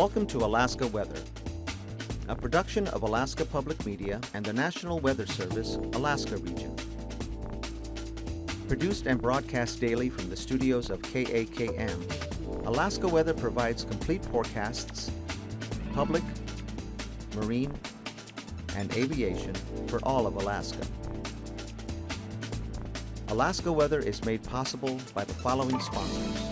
Welcome to Alaska Weather, a production of Alaska Public Media and the National Weather Service, Alaska Region. Produced and broadcast daily from the studios of KAKM, Alaska Weather provides complete forecasts, public, marine, and aviation for all of Alaska. Alaska Weather is made possible by the following sponsors.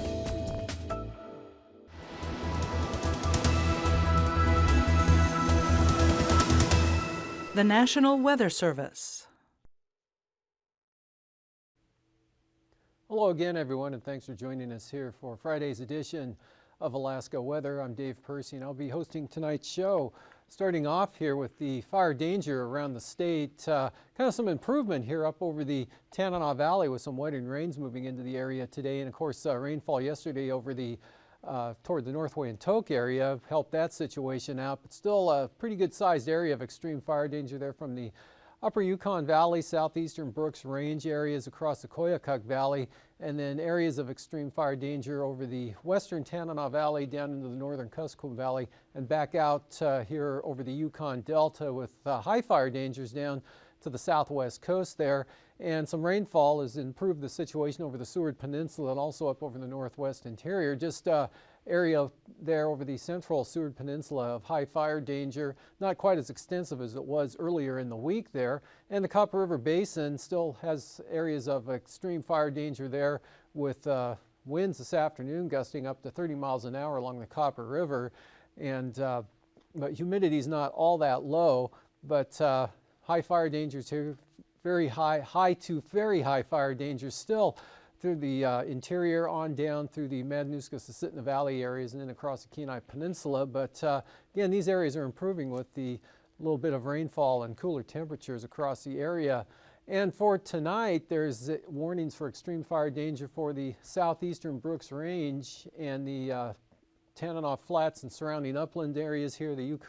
The National Weather Service. Hello again, everyone, and thanks for joining us here for Friday's edition of Alaska Weather. I'm Dave Percy, and I'll be hosting tonight's show. Starting off here with the fire danger around the state, kind of some improvement here up over the Tanana Valley with some wet and rains moving into the area today, and of course rainfall yesterday over the toward the Northway and Tok area helped that situation out, but still a pretty good sized area of extreme fire danger there from the Upper Yukon Valley, southeastern Brooks Range areas across the Koyukuk Valley, and then areas of extreme fire danger over the western Tanana Valley down into the northern Kuskokwim Valley and back out here over the Yukon Delta with high fire dangers down to the southwest coast there. And some rainfall has improved the situation over the Seward Peninsula and also up over the northwest interior. Just area there over the central Seward Peninsula of high fire danger, not quite as extensive as it was earlier in the week there. And the Copper River Basin still has areas of extreme fire danger there with winds this afternoon gusting up to 30 miles an hour along the Copper River. And but humidity is not all that low, but high fire dangers here, very high to very high fire danger still through the interior on down through the Madanuska-Susitna Valley areas and then across the Kenai Peninsula. But again, these areas are improving with the little bit of rainfall and cooler temperatures across the area. And for tonight, there's warnings for extreme fire danger for the southeastern Brooks Range and the Tanana Flats and surrounding upland areas here, the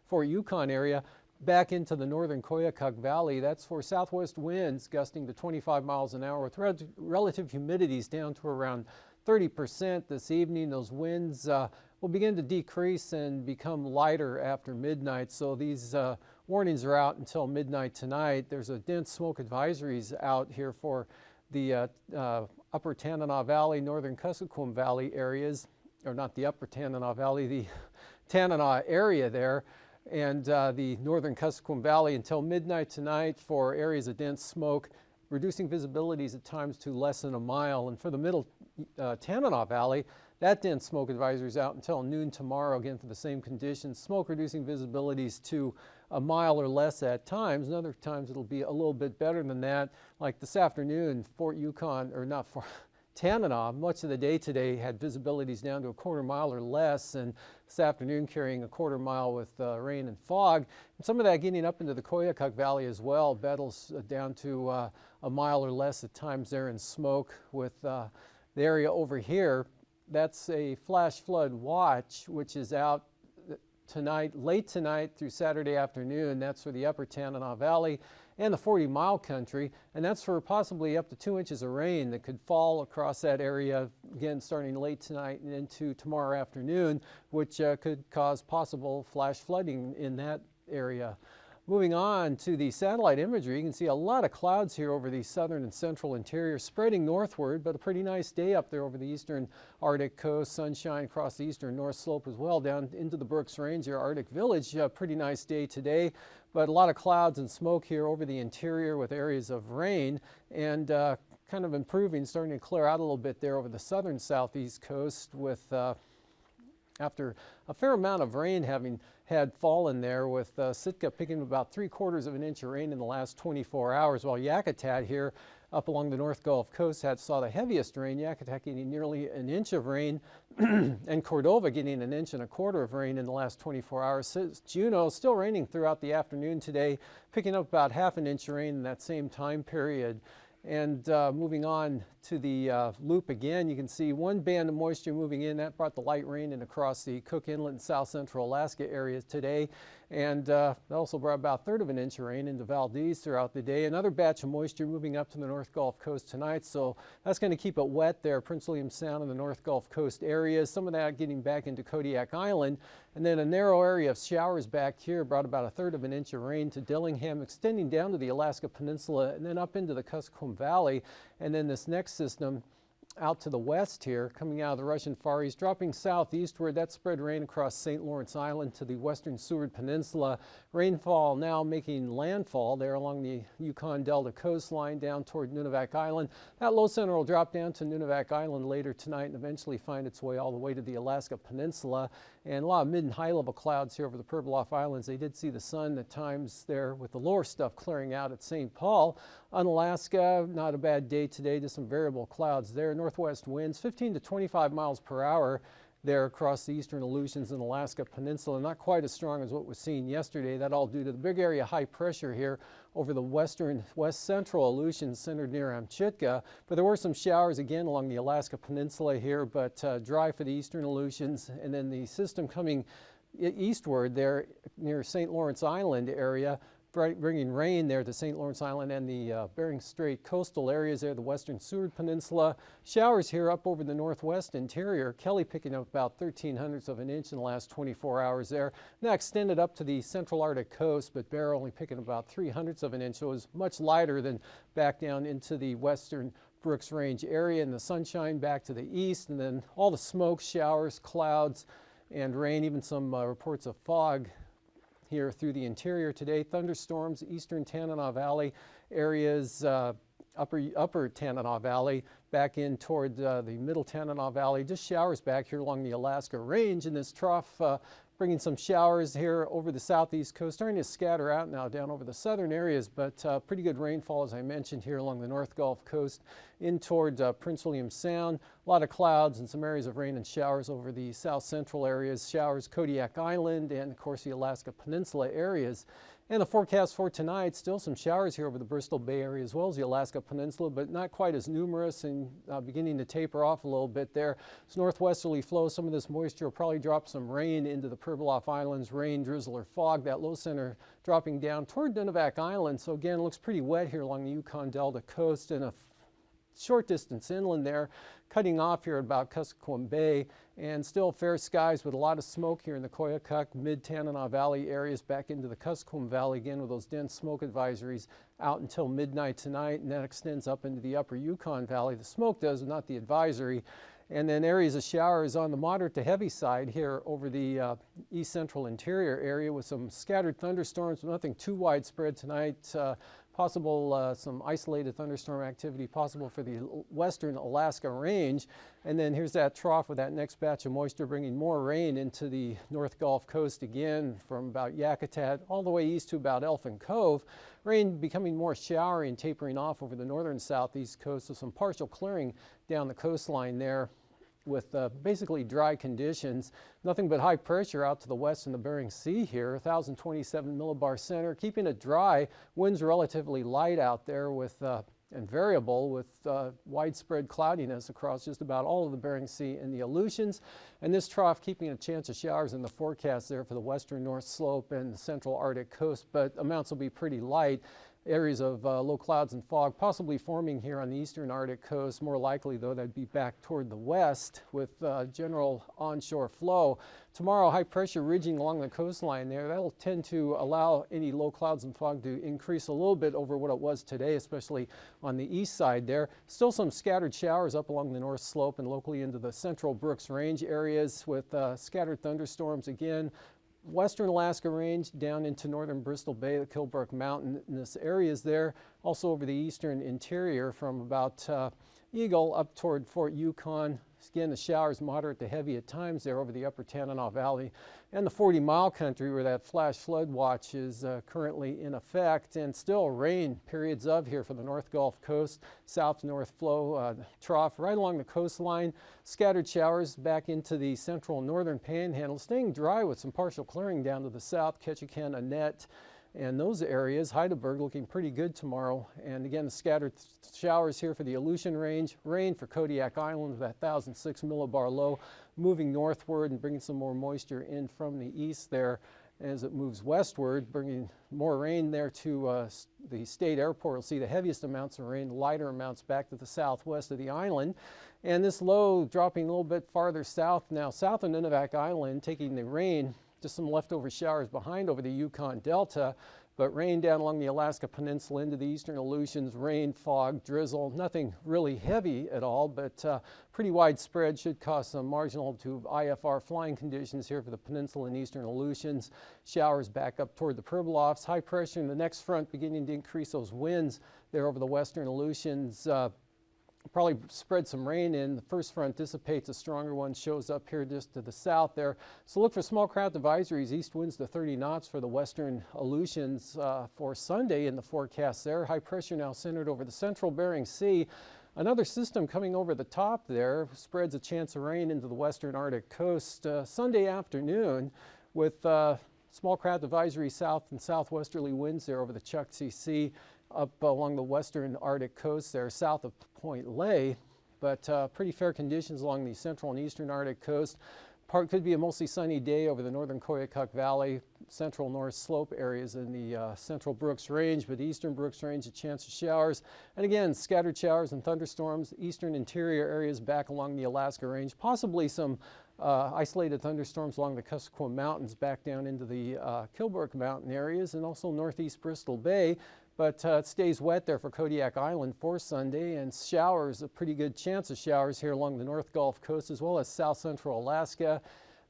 Fort Yukon area, back into the northern Koyukuk Valley. That's for southwest winds gusting to 25 miles an hour with relative humidities down to around 30% this evening. Those winds will begin to decrease and become lighter after midnight. So these warnings are out until midnight tonight. There's a dense smoke advisories out here for the upper Tanana Valley, northern Kuskokwim Valley areas, or not the upper Tanana Valley, the Tanana area there, and the northern Kuskokwim Valley until midnight tonight for areas of dense smoke, reducing visibilities at times to less than a mile. And for the middle Tanana Valley, that dense smoke advisory is out until noon tomorrow, again for the same conditions. Smoke reducing visibilities to a mile or less at times, and other times it'll be a little bit better than that. Like this afternoon, Fort Yukon, or not Fort Tanana, much of the day today had visibilities down to a quarter mile or less, and this afternoon carrying a quarter mile with rain and fog. And some of that getting up into the Koyukuk Valley as well. Bettles down to a mile or less at times there in smoke with the area over here. That's a flash flood watch, which is out tonight, late tonight through Saturday afternoon. That's for the upper Tanana Valley and the 40 Mile Country, and that's for possibly up to 2 inches of rain that could fall across that area, again starting late tonight and into tomorrow afternoon, which could cause possible flash flooding in that area. Moving on to the satellite imagery, you can see a lot of clouds here over the southern and central interior, spreading northward, but a pretty nice day up there over the eastern Arctic coast. Sunshine across the eastern North Slope as well, down into the Brooks Range or Arctic Village. Pretty nice day today, but a lot of clouds and smoke here over the interior with areas of rain, and kind of improving, starting to clear out a little bit there over the southern southeast coast with after a fair amount of rain having had fallen there, with Sitka picking up about 3/4 of an inch of rain in the last 24 hours, while Yakutat here up along the North Gulf Coast saw the heaviest rain, Yakutat getting nearly an inch of rain and Cordova getting 1.25 inches of rain in the last 24 hours. Juneau still raining throughout the afternoon today, picking up about 1/2 inch of rain in that same time period. And moving on to the loop again, you can see one band of moisture moving in. That brought the light rain in across the Cook Inlet and south central Alaska areas today. And that also brought about a third of an inch of rain into Valdez throughout the day. Another batch of moisture moving up to the North Gulf Coast tonight, so that's going to keep it wet there, Prince William Sound and the North Gulf Coast areas. Some of that getting back into Kodiak Island, and then a narrow area of showers back here brought about a third of an inch of rain to Dillingham, extending down to the Alaska Peninsula and then up into the Kuskokwim Valley. And then this next system out to the west here, coming out of the Russian Far East, dropping southeastward. That spread rain across St. Lawrence Island to the western Seward Peninsula. Rainfall now making landfall there along the Yukon Delta coastline down toward Nunivak Island. That low center will drop down to Nunivak Island later tonight and eventually find its way all the way to the Alaska Peninsula. And a lot of mid and high level clouds here over the Pribilof Islands. They did see the sun at times there with the lower stuff clearing out at St. Paul. On Alaska, not a bad day today, just some variable clouds there. Northwest winds 15 to 25 miles per hour there across the eastern Aleutians and Alaska Peninsula. Not quite as strong as what was seen yesterday. That all due to the big area high pressure here over the western west central Aleutians centered near Amchitka. But there were some showers again along the Alaska Peninsula here, but dry for the eastern Aleutians. And then the system coming eastward there near St. Lawrence Island area, bringing rain there to St. Lawrence Island and the Bering Strait coastal areas there, the western Seward Peninsula. Showers here up over the northwest interior. Kelly picking up about 0.13 of an inch in the last 24 hours there. That extended up to the central Arctic coast, but Bear only picking about 0.03 of an inch. So it was much lighter than back down into the western Brooks Range area, and the sunshine back to the east, and then all the smoke, showers, clouds, and rain, even some reports of fog here through the interior today. Thunderstorms, eastern Tanana Valley areas, upper Tanana Valley, back in toward the middle Tanana Valley. Just showers back here along the Alaska Range, and this trough bringing some showers here over the southeast coast, starting to scatter out now down over the southern areas, but pretty good rainfall, as I mentioned, here along the North Gulf Coast in toward Prince William Sound. A lot of clouds and some areas of rain and showers over the south central areas, showers Kodiak Island and of course the Alaska Peninsula areas. And the forecast for tonight, still some showers here over the Bristol Bay area as well as the Alaska Peninsula, but not quite as numerous and beginning to taper off a little bit there. It's northwesterly flow. Some of this moisture will probably drop some rain into the Pribilof Islands, rain, drizzle, or fog. That low center dropping down toward Nunivak Island. So again, it looks pretty wet here along the Yukon Delta coast and a short distance inland there, cutting off here at about Kuskokwim Bay, and still fair skies with a lot of smoke here in the Koyukuk, mid-Tanana Valley areas back into the Kuskokwim Valley again with those dense smoke advisories out until midnight tonight, and that extends up into the upper Yukon Valley. The smoke does, but not the advisory. And then areas of showers on the moderate to heavy side here over the east central interior area with some scattered thunderstorms, but nothing too widespread tonight. Possible some isolated thunderstorm activity possible for the western Alaska Range. And then here's that trough with that next batch of moisture bringing more rain into the North Gulf Coast again from about Yakutat all the way east to about Elfin Cove. Rain becoming more showery and tapering off over the northern southeast coast, so some partial clearing down the coastline there with basically dry conditions. Nothing but high pressure out to the west in the Bering Sea here, 1,027 millibar center, keeping it dry. Winds relatively light out there with and variable with widespread cloudiness across just about all of the Bering Sea and the Aleutians. And this trough keeping a chance of showers in the forecast there for the western North Slope and the central Arctic coast, but amounts will be pretty light. Areas of low clouds and fog possibly forming here on the eastern Arctic coast. More likely, though, that'd be back toward the west with general onshore flow. Tomorrow, high pressure ridging along the coastline there. That'll tend to allow any low clouds and fog to increase a little bit over what it was today, especially on the east side there. Still some scattered showers up along the north slope and locally into the central Brooks Range areas with scattered thunderstorms again. Western Alaska Range down into northern Bristol Bay, the Kilbrook Mountainous areas there. Also over the eastern interior from about Eagle up toward Fort Yukon. Again, the showers moderate to heavy at times there over the upper Tanana Valley and the 40-mile country where that flash flood watch is currently in effect, and still rain periods of here for the North Gulf Coast, south to north flow trough right along the coastline. Scattered showers back into the central and northern panhandle, staying dry with some partial clearing down to the south, Ketchikan, Annette, and those areas. Heidelberg looking pretty good tomorrow. And again, the scattered showers here for the Aleutian Range. Rain for Kodiak Island with that 1,006 millibar low moving northward and bringing some more moisture in from the east there. as it moves westward, bringing more rain there to the state airport. We'll see the heaviest amounts of rain, lighter amounts back to the southwest of the island. And this low dropping a little bit farther south now, south of Nunivak Island, taking the rain, just some leftover showers behind over the Yukon Delta, but rain down along the Alaska Peninsula into the eastern Aleutians, rain, fog, drizzle, nothing really heavy at all, but pretty widespread, should cause some marginal to IFR flying conditions here for the peninsula and eastern Aleutians. Showers back up toward the Pribilofs. High pressure in the next front beginning to increase those winds there over the western Aleutians. Probably spread some rain in. The first front dissipates, a stronger one shows up here just to the south there. So look for small craft advisories, east winds to 30 knots for the western Aleutians for Sunday in the forecast there. High pressure now centered over the central Bering Sea. Another system coming over the top there spreads a chance of rain into the western Arctic coast Sunday afternoon with small craft advisory south and southwesterly winds there over the Chukchi Sea up along the western Arctic coast there south of Point Ley, but pretty fair conditions along the central and eastern Arctic coast. Could be a mostly sunny day over the northern Koyukuk Valley, central north slope areas in the central Brooks Range, but eastern Brooks Range, a chance of showers. And again, scattered showers and thunderstorms, eastern interior areas back along the Alaska Range, possibly some isolated thunderstorms along the Kuskokwim Mountains back down into the Kilburg Mountain areas and also northeast Bristol Bay. But it stays wet there for Kodiak Island for Sunday, and showers, a pretty good chance of showers here along the North Gulf Coast as well as south central Alaska,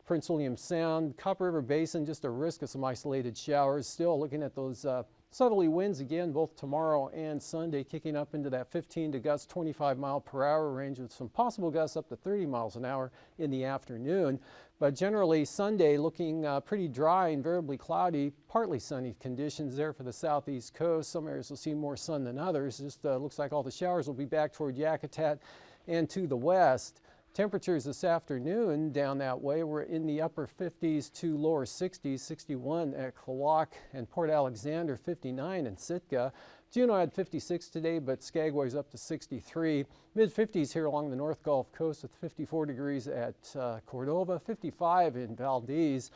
Prince William Sound, Copper River Basin, just a risk of some isolated showers. Still looking at those southerly winds again both tomorrow and Sunday, kicking up into that 15 to gust 25 mile per hour range with some possible gusts up to 30 miles an hour in the afternoon. But generally Sunday looking pretty dry, invariably cloudy, partly sunny conditions there for the southeast coast. Some areas will see more sun than others. Just looks like all the showers will be back toward Yakutat and to the west. Temperatures this afternoon down that way were in the upper 50s to lower 60s, 61 at Klawock and Port Alexander, 59 in Sitka. Juneau had 56 today, but Skagway's up to 63. Mid-50s here along the North Gulf Coast with 54 degrees at Cordova, 55 in Valdez.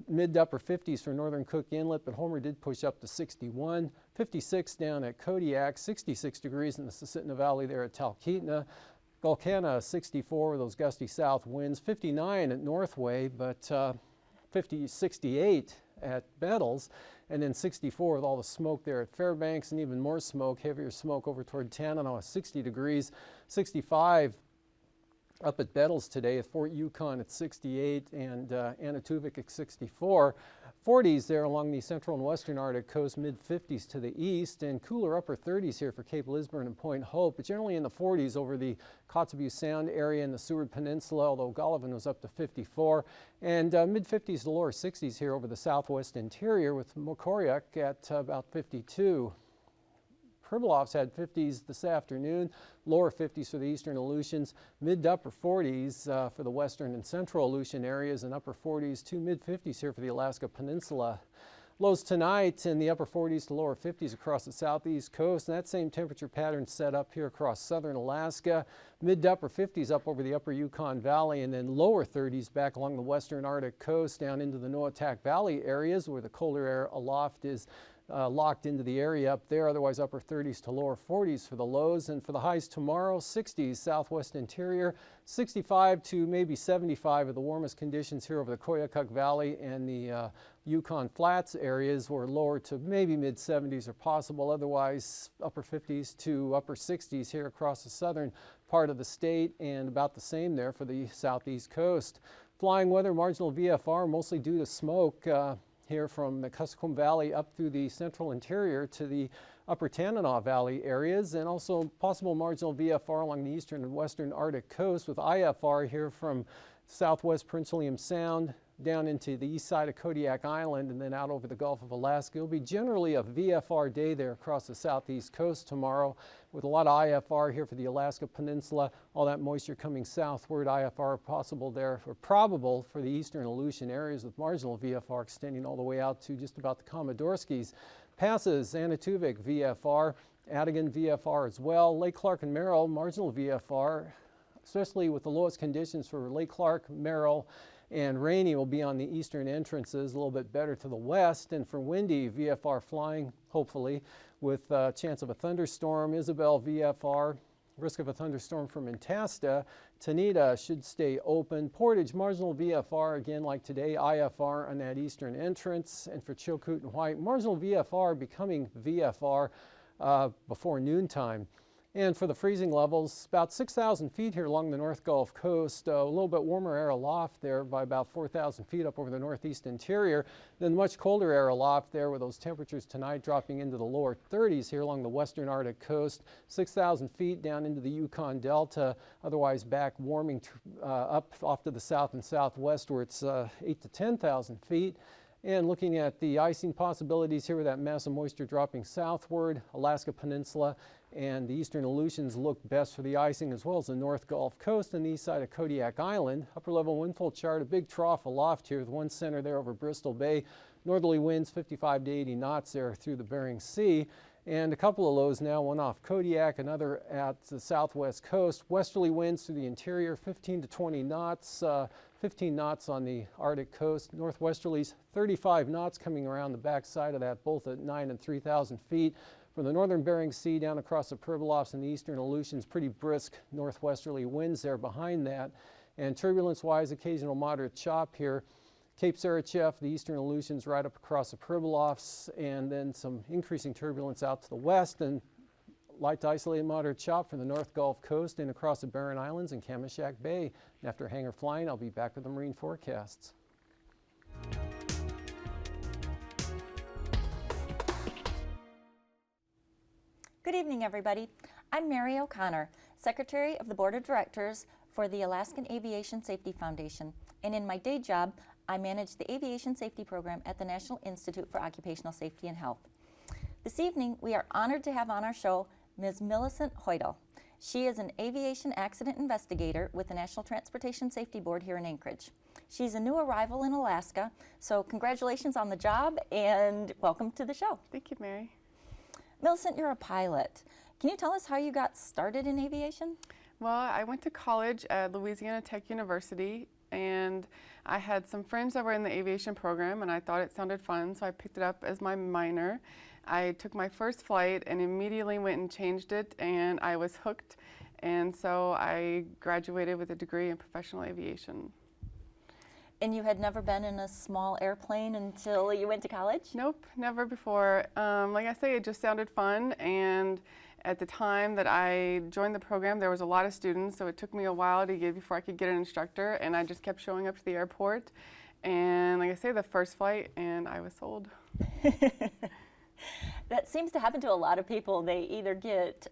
Mid to upper 50s for northern Cook Inlet, but Homer did push up to 61. 56 down at Kodiak, 66 degrees in the Susitna Valley there at Talkeetna. Gulkana 64 with those gusty south winds, 59 at Northway, but 68 at Bettles, and then 64 with all the smoke there at Fairbanks, and even more smoke, heavier smoke over toward Tanana, 60 degrees, 65 up at Bettles today, at Fort Yukon at 68, and Anatuvik at 64. 40s there along the central and western Arctic coast, mid-50s to the east, and cooler upper 30s here for Cape Lisburne and Point Hope, but generally in the 40s over the Kotzebue Sound area and the Seward Peninsula, although Golovin was up to 54, and mid-50s to lower 60s here over the southwest interior with Mokoriak at about 52. Pribilofs had 50s this afternoon, lower 50s for the eastern Aleutians, mid to upper 40s for the western and central Aleutian areas, and upper 40s to mid 50s here for the Alaska Peninsula. Lows tonight in the upper 40s to lower 50s across the southeast coast, and that same temperature pattern set up here across southern Alaska. Mid to upper 50s up over the upper Yukon Valley, and then lower 30s back along the western Arctic coast down into the Noatak Valley areas where the colder air aloft is locked into the area up there. Otherwise upper 30s to lower 40s for the lows, and for the highs tomorrow, 60s southwest interior, 65 to maybe 75 of the warmest conditions here over the Koyukuk Valley and the Yukon Flats areas, were lower to maybe mid 70s are possible. Otherwise upper 50s to upper 60s here across the southern part of the state, and about the same there for the southeast coast. Flying weather, marginal VFR, mostly due to smoke here from the Kuskokwim Valley up through the central interior to the upper Tanana Valley areas, and also possible marginal VFR along the eastern and western Arctic coast, with IFR here from southwest Prince William Sound down into the east side of Kodiak Island and then out over the Gulf of Alaska. It'll be generally a VFR day there across the southeast coast tomorrow, with a lot of IFR here for the Alaska Peninsula. All that moisture coming southward, IFR possible there, or probable for the eastern Aleutian areas, with marginal VFR extending all the way out to just about the Komodorskis. Passes, Anatuvik VFR, Adigan VFR as well. Lake Clark and Merrill, marginal VFR, especially with the lowest conditions for Lake Clark, Merrill, and rainy will be on the eastern entrances, a little bit better to the west. And for windy, VFR flying, hopefully, with a chance of a thunderstorm. Isabel, VFR, risk of a thunderstorm from Antasta. Tanita should stay open. Portage, marginal VFR, again like today, IFR on that eastern entrance. And for Chilkoot and White, marginal VFR becoming VFR before noontime. And for the freezing levels, about 6,000 feet here along the North Gulf Coast, a little bit warmer air aloft there by about 4,000 feet up over the northeast interior, then much colder air aloft there with those temperatures tonight dropping into the lower 30s here along the western Arctic coast, 6,000 feet down into the Yukon Delta, otherwise back warming up off to the south and southwest where it's 8 to 10,000 feet. And looking at the icing possibilities here with that mass of moisture dropping southward, Alaska Peninsula and the eastern Aleutians look best for the icing, as well as the North Gulf Coast and the east side of Kodiak Island. Upper level windfold chart, a big trough aloft here with one center there over Bristol Bay. Northerly winds 55 to 80 knots there through the Bering Sea. And a couple of lows now, one off Kodiak, another at the southwest coast. Westerly winds through the interior, 15 to 20 knots, 15 knots on the Arctic coast. Northwesterlies, 35 knots coming around the backside of that, both at 9 and 3,000 feet. From the northern Bering Sea down across the Pribilofs and the eastern Aleutians, pretty brisk northwesterly winds there behind that. And turbulence-wise, occasional moderate chop here. Cape Sarachev, the eastern Aleutians right up across the Pribilofs, and then some increasing turbulence out to the west, and light to isolated moderate chop from the North Gulf Coast and across the Barren Islands and Kamishak Bay. And after hangar flying, I'll be back with the marine forecasts. Good evening, everybody. I'm Mary O'Connor, Secretary of the Board of Directors for the Alaskan Aviation Safety Foundation, and in my day job, I manage the Aviation Safety Program at the National Institute for Occupational Safety and Health. This evening, we are honored to have on our show Ms. Millicent Hoeppner. She is an aviation accident investigator with the National Transportation Safety Board here in Anchorage. She's a new arrival in Alaska, so congratulations on the job and welcome to the show. Thank you, Mary. Millicent, you're a pilot. Can you tell us how you got started in aviation? Well, I went to college at Louisiana Tech University, and I had some friends that were in the aviation program, and I thought it sounded fun, so I picked it up as my minor. I took my first flight and immediately went and changed it, and I was hooked, and so I graduated with a degree in professional aviation. And you had never been in a small airplane until you went to college? Nope, never before. Like I say, it just sounded fun, and at the time that I joined the program, there was a lot of students, so it took me a while before I could get an instructor, and I just kept showing up to the airport. And like I say, the first flight, and I was sold. That seems to happen to a lot of people. They either get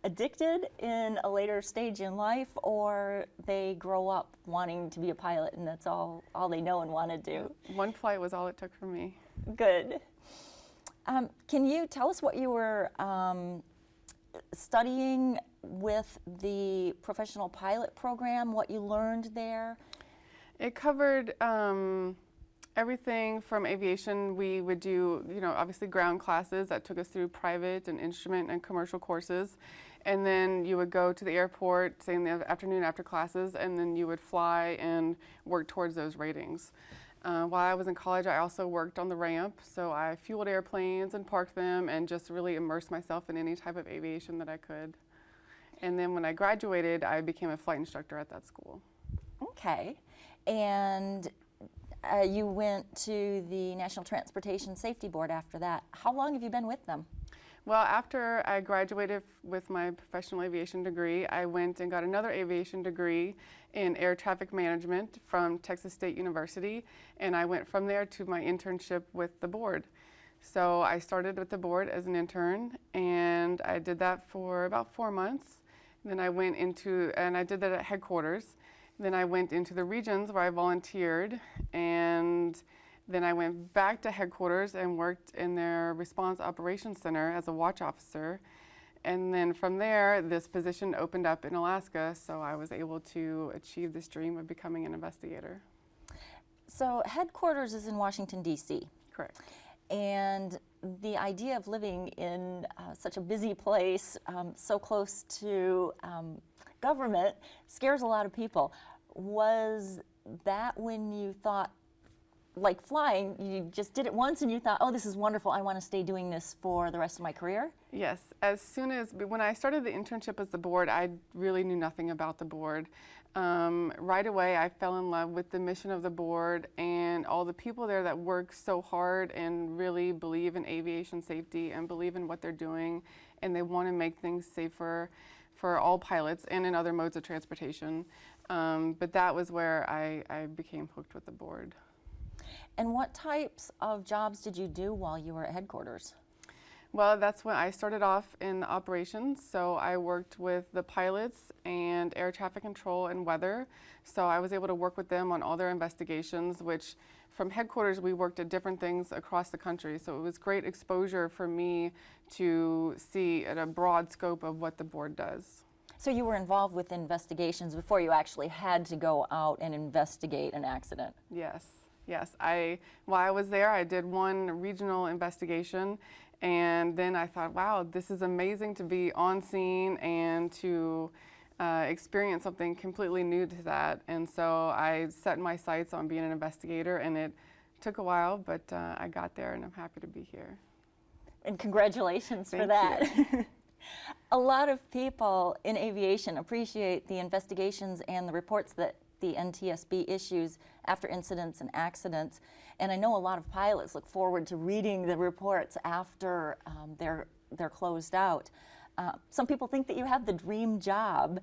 addicted in a later stage in life, or they grow up wanting to be a pilot, and that's all they know and want to do. One flight was all it took for me. Good. Can you tell us what you were studying with the professional pilot program, what you learned there? It covered everything from aviation. We would do, obviously ground classes that took us through private and instrument and commercial courses. And then you would go to the airport, say in the afternoon after classes, and then you would fly and work towards those ratings. While I was in college, I also worked on the ramp, so I fueled airplanes and parked them and just really immersed myself in any type of aviation that I could. And then when I graduated, I became a flight instructor at that school. Okay. And you went to the National Transportation Safety Board after that. How long have you been with them? Well, after I graduated with my professional aviation degree, I went and got another aviation degree in air traffic management from Texas State University, and I went from there to my internship with the board. So I started with the board as an intern, and I did that for about 4 months. Then I went and I did that at headquarters. Then I went into the regions where I volunteered, and then I went back to headquarters and worked in their response operations center as a watch officer. And then from there, this position opened up in Alaska, so I was able to achieve this dream of becoming an investigator. So headquarters is in Washington, D.C. Correct. And the idea of living in such a busy place, so close to government, scares a lot of people. Was that when you thought, like flying, you just did it once and you thought, oh, this is wonderful, I want to stay doing this for the rest of my career? Yes, as soon as, when I started the internship as the board, I really knew nothing about the board. Right away, I fell in love with the mission of the board and all the people there that work so hard and really believe in aviation safety and believe in what they're doing, and they want to make things safer for all pilots and in other modes of transportation. But that was where I became hooked with the board. And what types of jobs did you do while you were at headquarters? Well, that's when I started off in operations. So I worked with the pilots and air traffic control and weather. So I was able to work with them on all their investigations, which from headquarters we worked at different things across the country. So it was great exposure for me to see at a broad scope of what the board does. So you were involved with investigations before you actually had to go out and investigate an accident? Yes. Yes, while I was there, I did one regional investigation, and then I thought, wow, this is amazing to be on scene and to experience something completely new to that. And so I set my sights on being an investigator, and it took a while, but I got there, and I'm happy to be here. And congratulations for that. A lot of people in aviation appreciate the investigations and the reports that the NTSB issues after incidents and accidents, and I know a lot of pilots look forward to reading the reports after they're closed out. Some people think that you have the dream job.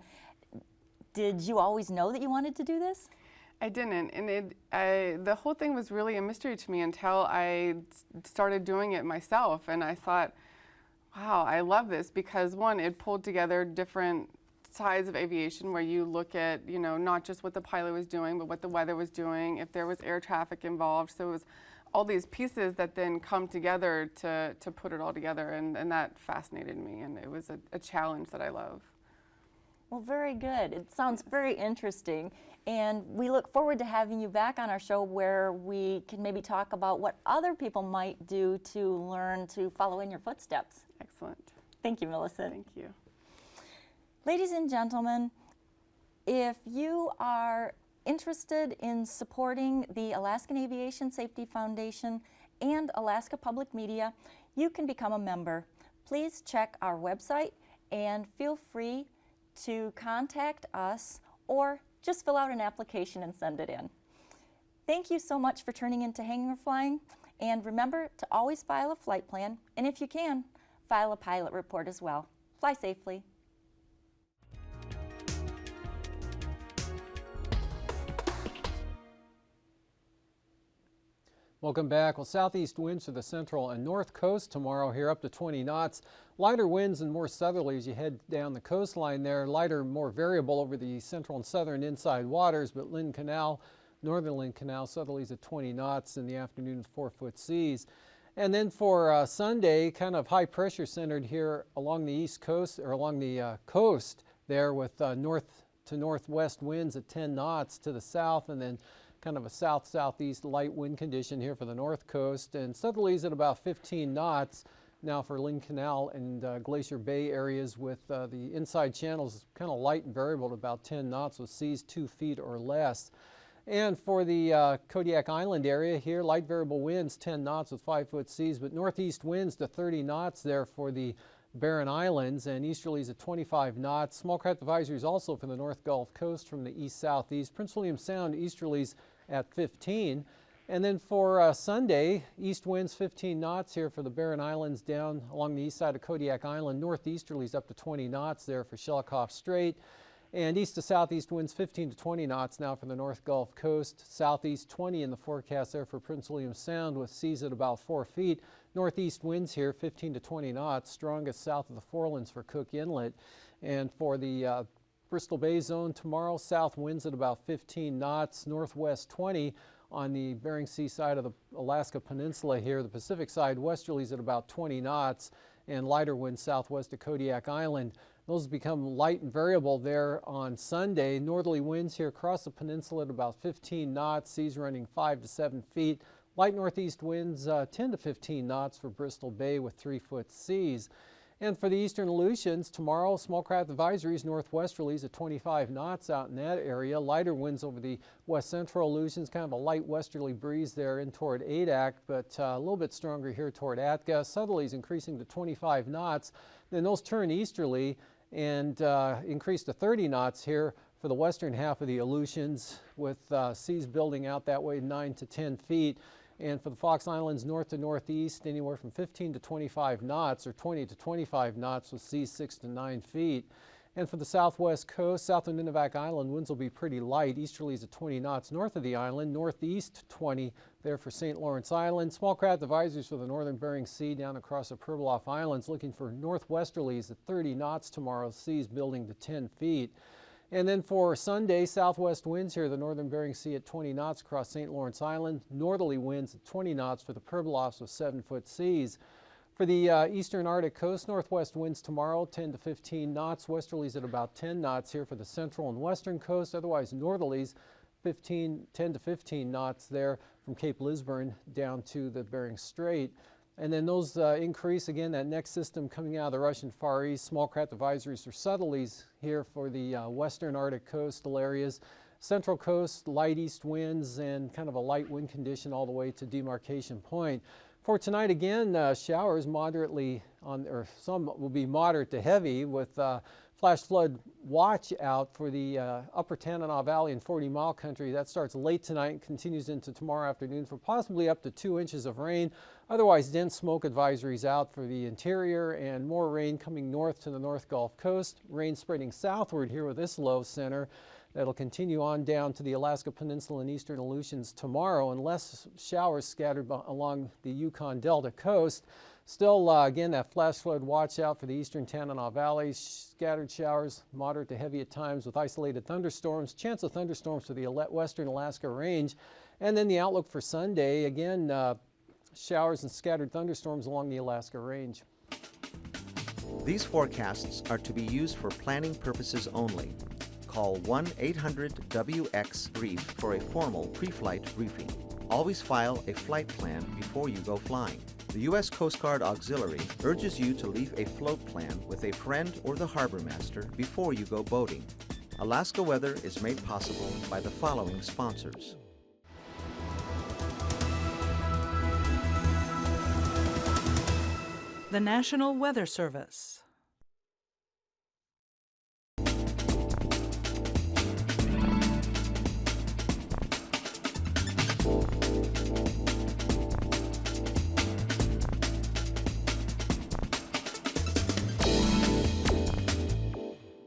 Did you always know that you wanted to do this? I didn't, and the whole thing was really a mystery to me until I started doing it myself, and I thought, wow, I love this, because one, it pulled together different sides of aviation where you look at, you know, not just what the pilot was doing, but what the weather was doing, if there was air traffic involved. So it was all these pieces that then come together to put it all together, and that fascinated me, and it was a challenge that I love. Well, very good. It sounds very interesting, and we look forward to having you back on our show where we can maybe talk about what other people might do to learn to follow in your footsteps. Excellent. Thank you, Melissa. Thank you. Ladies and gentlemen, if you are interested in supporting the Alaskan Aviation Safety Foundation and Alaska Public Media, you can become a member. Please check our website and feel free to contact us or just fill out an application and send it in. Thank you so much for tuning in to Hangar Flying, and remember to always file a flight plan, and if you can, file a pilot report as well. Fly safely. Welcome back. Well, southeast winds to the central and north coast tomorrow here up to 20 knots. Lighter winds and more southerly as you head down the coastline there. Lighter, more variable over the central and southern inside waters, but Lynn Canal, northern Lynn Canal, southerlies at 20 knots in the afternoon, 4-foot seas. And then for Sunday, kind of high pressure centered here along the east coast, or along the coast there, with north to northwest winds at 10 knots to the south, and then kind of a south-southeast light wind condition here for the north coast, and southerlies at about 15 knots now for Lynn Canal and Glacier Bay areas, with the inside channels kind of light and variable at about 10 knots with seas 2 feet or less. And for the Kodiak Island area here, light variable winds 10 knots with 5-foot seas, but northeast winds to 30 knots there for the Barren Islands, and easterlies at 25 knots. Small craft advisories also for the North Gulf Coast from the east-southeast. Prince William Sound easterlies at 15. And then for Sunday, east winds 15 knots here for the Barren Islands down along the east side of Kodiak Island. Northeasterlies up to 20 knots there for Shelikof Strait. And east to southeast winds 15 to 20 knots now for the North Gulf Coast. Southeast 20 in the forecast there for Prince William Sound, with seas at about 4 feet. Northeast winds here 15 to 20 knots, strongest south of the Forelands for Cook Inlet. And for the Bristol Bay zone tomorrow, south winds at about 15 knots, northwest 20 on the Bering Sea side of the Alaska Peninsula here. The Pacific side, westerlies at about 20 knots, and lighter winds southwest of Kodiak Island. Those become light and variable there on Sunday. Northerly winds here across the peninsula at about 15 knots, seas running 5 to 7 feet. Light northeast winds 10 to 15 knots for Bristol Bay with 3-foot seas. And for the eastern Aleutians, tomorrow, small craft advisories, northwesterlies at 25 knots out in that area. Lighter winds over the west central Aleutians, kind of a light westerly breeze there in toward Adak, but a little bit stronger here toward Atka. Southerlies increasing to 25 knots. Then those turn easterly and increase to 30 knots here for the western half of the Aleutians, with seas building out that way 9 to 10 feet. And for the Fox Islands, north to northeast, anywhere from 15 to 25 knots, or 20 to 25 knots with seas 6 to 9 feet. And for the southwest coast, south of Nunivak Island, winds will be pretty light. Easterlies at 20 knots north of the island, northeast 20 there for St. Lawrence Island. Small craft advisories for the northern Bering Sea down across the Pribilof Islands, looking for northwesterlies at 30 knots tomorrow, seas building to 10 feet. And then for Sunday, southwest winds here, the northern Bering Sea at 20 knots across St. Lawrence Island. Northerly winds at 20 knots for the Pribilofs with 7-foot seas. For the eastern Arctic coast, northwest winds tomorrow 10 to 15 knots. Westerlies at about 10 knots here for the central and western coast. Otherwise, northerlies 10 to 15 knots there from Cape Lisburne down to the Bering Strait. And then those increase again, that next system coming out of the Russian Far East. Small craft advisories for southerlies here for the western Arctic coastal areas. Central coast, light east winds and kind of a light wind condition all the way to demarcation point. For tonight again, showers moderately on, or some will be moderate to heavy, with flash flood watch out for the upper Tanana Valley and 40 Mile country. That starts late tonight and continues into tomorrow afternoon for possibly up to 2 inches of rain. Otherwise, dense smoke advisories out for the interior and more rain coming north to the North Gulf Coast. Rain spreading southward here with this low center. That'll continue on down to the Alaska Peninsula and eastern Aleutians tomorrow, and less showers scattered along the Yukon Delta coast. Still, again, that flash flood watch out for the eastern Tanana Valley. Scattered showers, moderate to heavy at times with isolated thunderstorms. Chance of thunderstorms for the western Alaska range. And then the outlook for Sunday, again, showers and scattered thunderstorms along the Alaska range. These forecasts are to be used for planning purposes only. Call 1-800-WX-BRIEF for a formal pre-flight briefing. Always file a flight plan before you go flying. The U.S. Coast Guard Auxiliary urges you to leave a float plan with a friend or the harbor master before you go boating. Alaska Weather is made possible by the following sponsors. The National Weather Service.